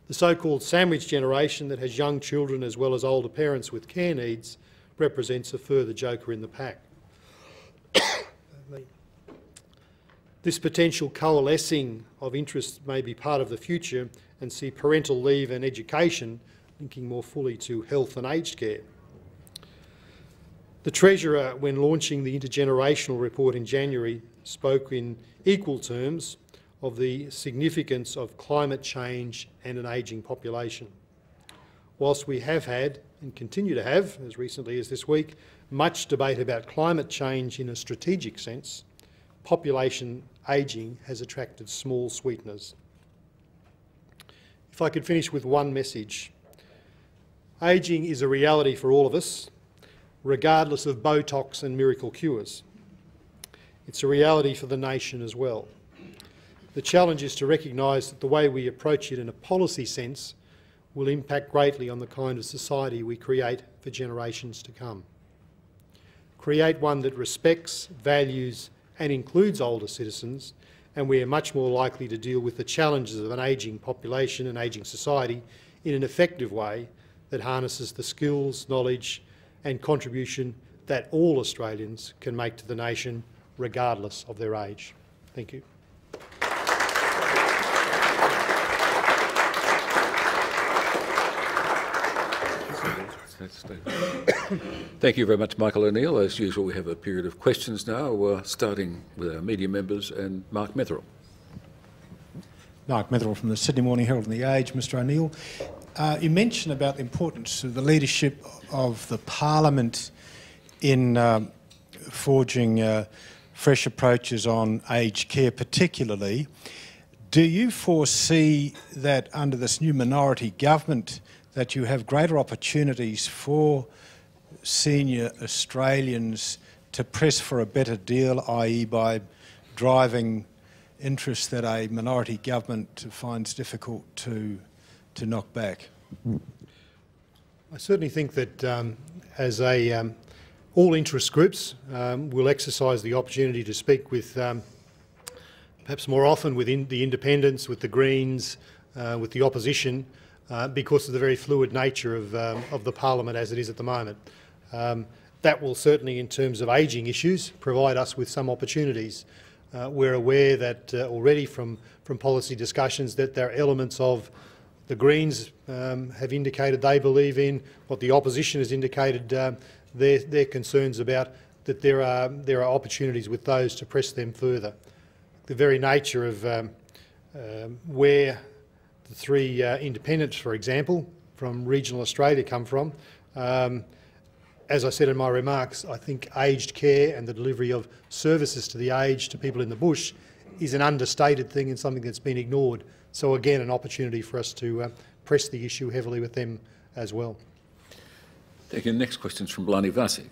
The so-called sandwich generation that has young children as well as older parents with care needs represents a further joker in the pack. This potential coalescing of interests may be part of the future and see parental leave and education linking more fully to health and aged care. The Treasurer, when launching the intergenerational report in January, spoke in equal terms of the significance of climate change and an ageing population. Whilst we have had, and continue to have, as recently as this week, much debate about climate change in a strategic sense, population ageing has attracted small sweeteners. If I could finish with one message. Ageing is a reality for all of us, regardless of Botox and miracle cures. It's a reality for the nation as well. The challenge is to recognise that the way we approach it in a policy sense will impact greatly on the kind of society we create for generations to come. Create one that respects, values and includes older citizens, and we are much more likely to deal with the challenges of an ageing population and ageing society in an effective way that harnesses the skills, knowledge and contribution that all Australians can make to the nation, regardless of their age. Thank you. Thank you very much, Michael O'Neill. As usual, we have a period of questions now, starting with our media members and Mark Metherell. Mark Metherell from the Sydney Morning Herald and The Age. Mr O'Neill, you mentioned about the importance of the leadership of the Parliament in forging fresh approaches on aged care particularly. Do you foresee that under this new minority government that you have greater opportunities for senior Australians to press for a better deal, i.e. by driving interests that a minority government finds difficult to knock back? I certainly think that as all interest groups will exercise the opportunity to speak with perhaps more often with the independents, with the Greens, with the opposition, because of the very fluid nature of the Parliament as it is at the moment. That will certainly, in terms of ageing issues, provide us with some opportunities. We're aware that already from policy discussions that there are elements of the Greens have indicated they believe in, what the opposition has indicated their concerns about, that there are opportunities with those to press them further. The very nature of where the three independents, for example, from regional Australia come from, as I said in my remarks, I think aged care and the delivery of services to the aged, to people in the bush, is an understated thing and something that's been ignored. So again, an opportunity for us to press the issue heavily with them as well. Thank you. Next question is from Lani Vasek.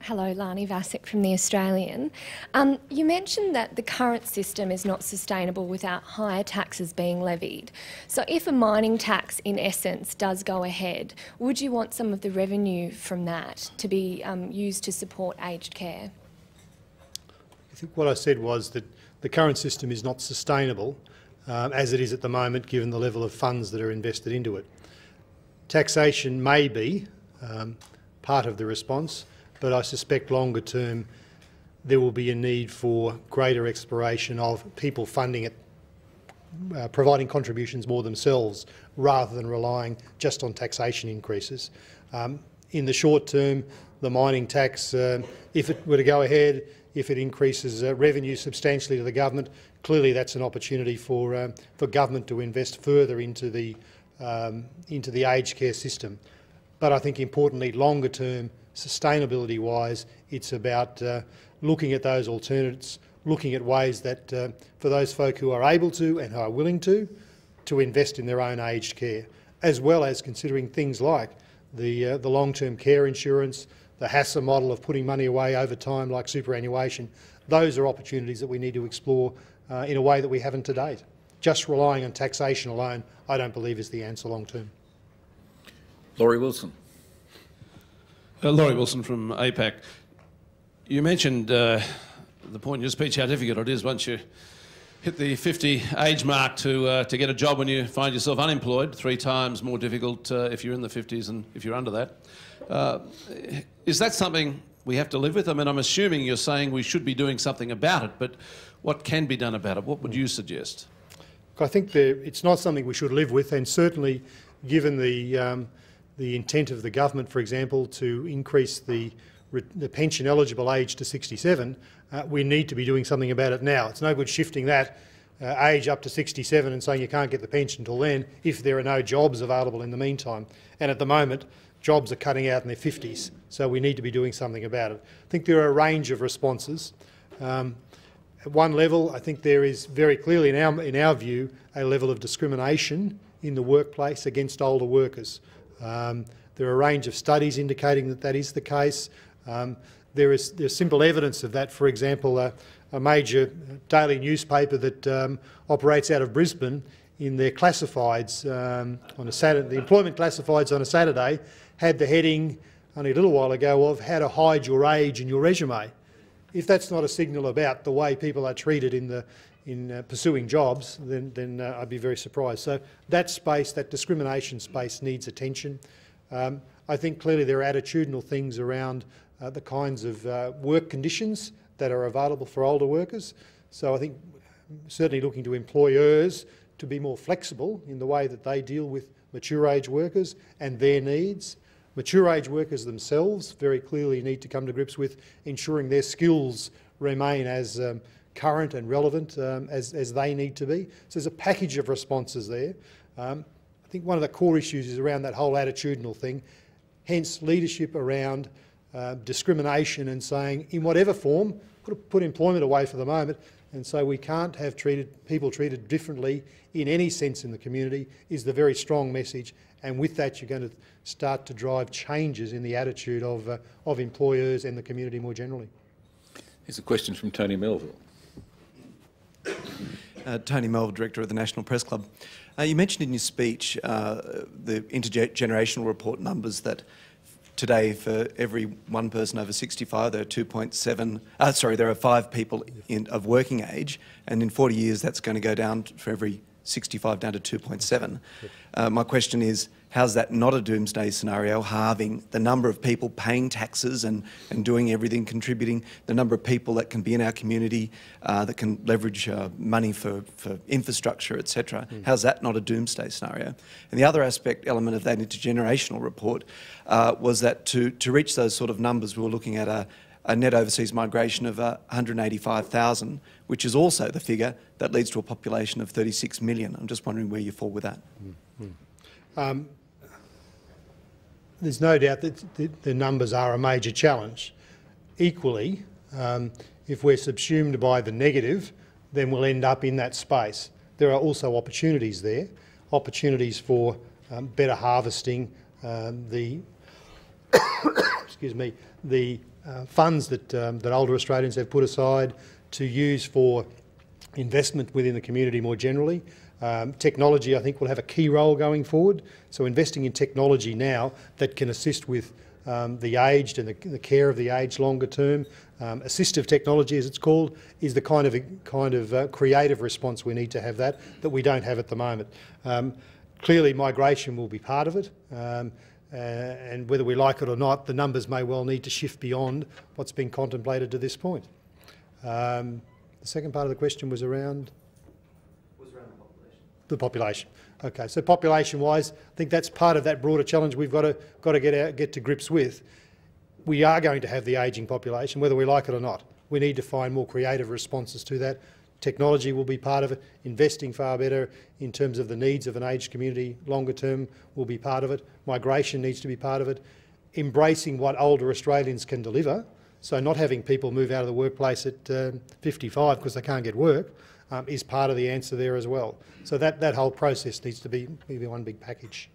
Hello, Lani Vasek from The Australian. You mentioned that the current system is not sustainable without higher taxes being levied. So if a mining tax, in essence, does go ahead, would you want some of the revenue from that to be used to support aged care? I think what I said was that the current system is not sustainable as it is at the moment, given the level of funds that are invested into it. Taxation may be part of the response, but I suspect longer term there will be a need for greater exploration of people funding it, providing contributions more themselves rather than relying just on taxation increases. In the short term, the mining tax, if it were to go ahead, if it increases revenue substantially to the government, clearly that's an opportunity for government to invest further into the aged care system. But I think importantly, longer term, sustainability-wise, it's about looking at those alternatives, looking at ways that, for those folk who are able to and who are willing to invest in their own aged care, as well as considering things like the long-term care insurance, the HASA model of putting money away over time like superannuation. Those are opportunities that we need to explore in a way that we haven't to date. Just relying on taxation alone, I don't believe, is the answer long-term. Laurie Wilson. Laurie Wilson from APAC. You mentioned the point in your speech how difficult it is once you hit the 50 age mark to get a job when you find yourself unemployed, 3 times more difficult if you're in the 50s than if you're under that. Is that something we have to live with? I mean, I'm assuming you're saying we should be doing something about it, but what can be done about it? What would you suggest? I think it's not something we should live with, and certainly given the intent of the government, for example, to increase the pension eligible age to 67, we need to be doing something about it now. It's no good shifting that age up to 67 and saying you can't get the pension until then if there are no jobs available in the meantime. And at the moment, jobs are cutting out in their 50s, so we need to be doing something about it. I think there are a range of responses. At one level, I think there is very clearly, in our view, a level of discrimination in the workplace against older workers. There are a range of studies indicating that that is the case. There's simple evidence of that. For example, a major daily newspaper that operates out of Brisbane, in their classifieds on a Saturday, the employment classifieds on a Saturday, had the heading only a little while ago of "How to hide your age in your resume." If that's not a signal about the way people are treated in pursuing jobs, then I'd be very surprised. So that space, that discrimination space, needs attention. I think clearly there are attitudinal things around the kinds of work conditions that are available for older workers. So I think certainly looking to employers to be more flexible in the way that they deal with mature age workers and their needs. Mature age workers themselves very clearly need to come to grips with ensuring their skills remain as current and relevant as they need to be. So there's a package of responses there. I think one of the core issues is around that whole attitudinal thing, hence leadership around discrimination and saying, in whatever form, put employment away for the moment, and so we can't have people treated differently in any sense in the community is the very strong message. And with that, you're going to start to drive changes in the attitude of employers and the community more generally. Here's a question from Tony Melville. Tony Melville, Director of the National Press Club. You mentioned in your speech the intergenerational report numbers that today for every one person over 65 there are 2.7, there are 5 people of working age, and in 40 years that's going to go down for every 65 down to 2.7. My question is, how's that not a doomsday scenario, halving the number of people paying taxes and doing everything, contributing, the number of people that can be in our community that can leverage money for infrastructure, etc. How's that not a doomsday scenario? And the other element of that intergenerational report was that to reach those sort of numbers, we were looking at a net overseas migration of 185,000, which is also the figure that leads to a population of 36 million. I'm just wondering where you fall with that. There's no doubt that the numbers are a major challenge. Equally, if we're subsumed by the negative, then we'll end up in that space. There are also opportunities there, opportunities for better harvesting the excuse me, the funds that older Australians have put aside to use for investment within the community more generally. Technology, I think, will have a key role going forward. So investing in technology now that can assist with the aged and the care of the aged longer term, assistive technology, as it's called, is the kind of creative response we need to have that we don't have at the moment. Clearly, migration will be part of it. And whether we like it or not, the numbers may well need to shift beyond what's been contemplated to this point. The second part of the question was around? The population. Okay, so population-wise, I think that's part of that broader challenge we've got to get to grips with. We are going to have the ageing population, whether we like it or not. We need to find more creative responses to that. Technology will be part of it. Investing far better in terms of the needs of an aged community longer term will be part of it. Migration needs to be part of it. Embracing what older Australians can deliver, so not having people move out of the workplace at 55 because they can't get work, is part of the answer there as well. So that whole process needs to be one big package.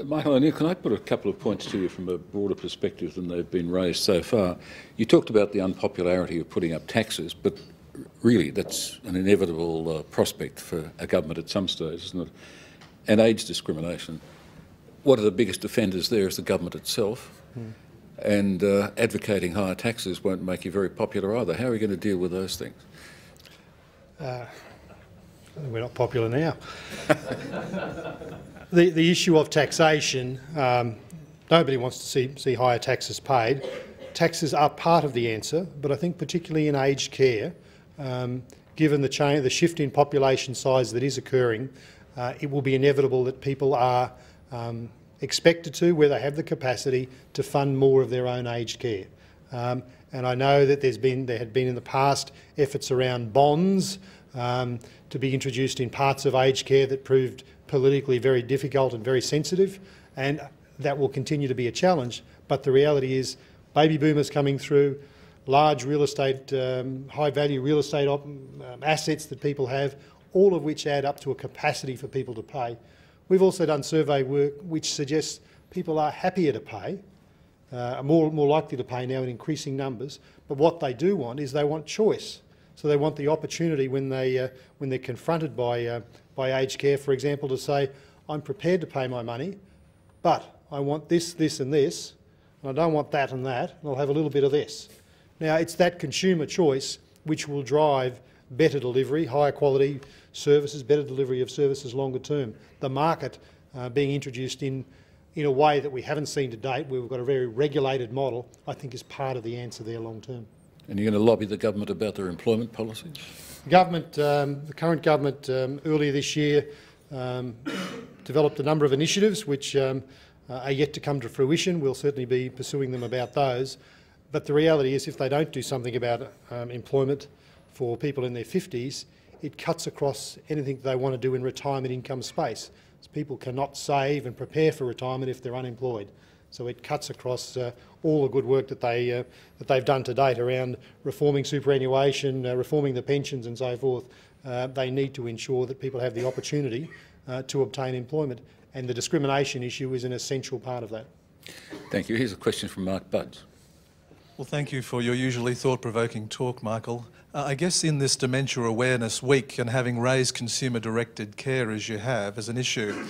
Michael O'Neill, can I put a couple of points to you from a broader perspective than they've been raised so far? You talked about the unpopularity of putting up taxes, but really that's an inevitable prospect for a government at some stage, isn't it? And age discrimination. What are the biggest offenders there is the government itself, and advocating higher taxes won't make you very popular either. How are we going to deal with those things? We're not popular now. The issue of taxation, nobody wants to see higher taxes paid. Taxes are part of the answer, but I think particularly in aged care, given the shift in population size that is occurring, it will be inevitable that people are expected to, where they have the capacity, to fund more of their own aged care. And I know that there had been in the past efforts around bonds to be introduced in parts of aged care that proved politically very difficult and very sensitive, and that will continue to be a challenge. But the reality is, baby boomers coming through, large real estate, high-value real estate assets that people have, all of which add up to a capacity for people to pay. We've also done survey work which suggests people are happier to pay, more likely to pay now in increasing numbers, but what they do want is they want choice. So they want the opportunity when they're confronted by aged care, for example, to say, I'm prepared to pay my money, but I want this, this and this, and I don't want that and that, and I'll have a little bit of this. Now, it's that consumer choice which will drive better delivery, higher quality services, better delivery of services longer term. The market being introduced in a way that we haven't seen to date, where we've got a very regulated model, I think is part of the answer there long term. And you're going to lobby the government about their employment policies? The current government earlier this year developed a number of initiatives which are yet to come to fruition. We'll certainly be pursuing them about those. But the reality is, if they don't do something about employment for people in their 50s, it cuts across anything they want to do in retirement income space. So people cannot save and prepare for retirement if they're unemployed. So it cuts across all the good work that they've done to date around reforming superannuation, reforming the pensions and so forth. They need to ensure that people have the opportunity to obtain employment, and the discrimination issue is an essential part of that. Thank you. Here's a question from Mark Budds. Well, thank you for your usually thought-provoking talk, Michael. I guess in this Dementia Awareness Week, and having raised consumer-directed care as you have as an issue,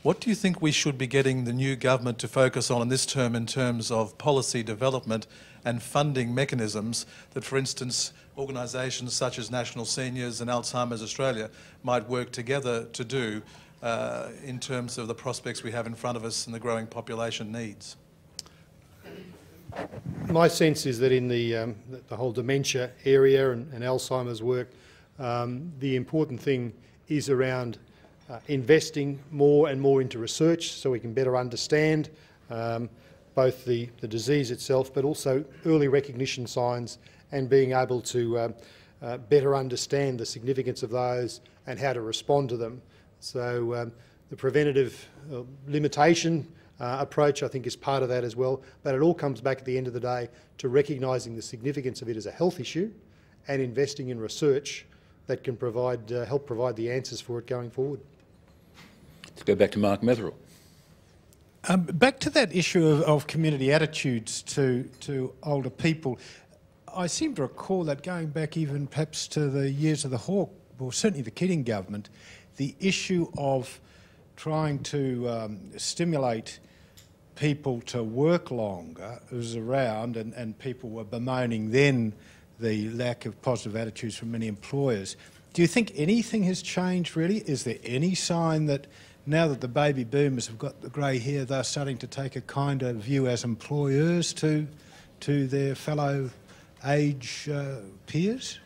what do you think we should be getting the new government to focus on in this term in terms of policy development and funding mechanisms that, for instance, organisations such as National Seniors and Alzheimer's Australia might work together to do in terms of the prospects we have in front of us and the growing population needs? My sense is that in the whole dementia area and Alzheimer's work, the important thing is around investing more and more into research so we can better understand both the disease itself, but also early recognition signs, and being able to better understand the significance of those and how to respond to them. So the preventative limitation approach, I think, is part of that as well, but it all comes back at the end of the day to recognising the significance of it as a health issue and investing in research that can help provide the answers for it going forward. Let's go back to Mark Metherell. Back to that issue of community attitudes to older people. I seem to recall that going back even perhaps to the years of the Hawke, or certainly the Keating government, the issue of trying to stimulate people to work longer was around, and people were bemoaning then the lack of positive attitudes from many employers. Do you think anything has changed really? Is there any sign that now that the baby boomers have got the grey hair, they're starting to take a kinder view as employers to their fellow age peers?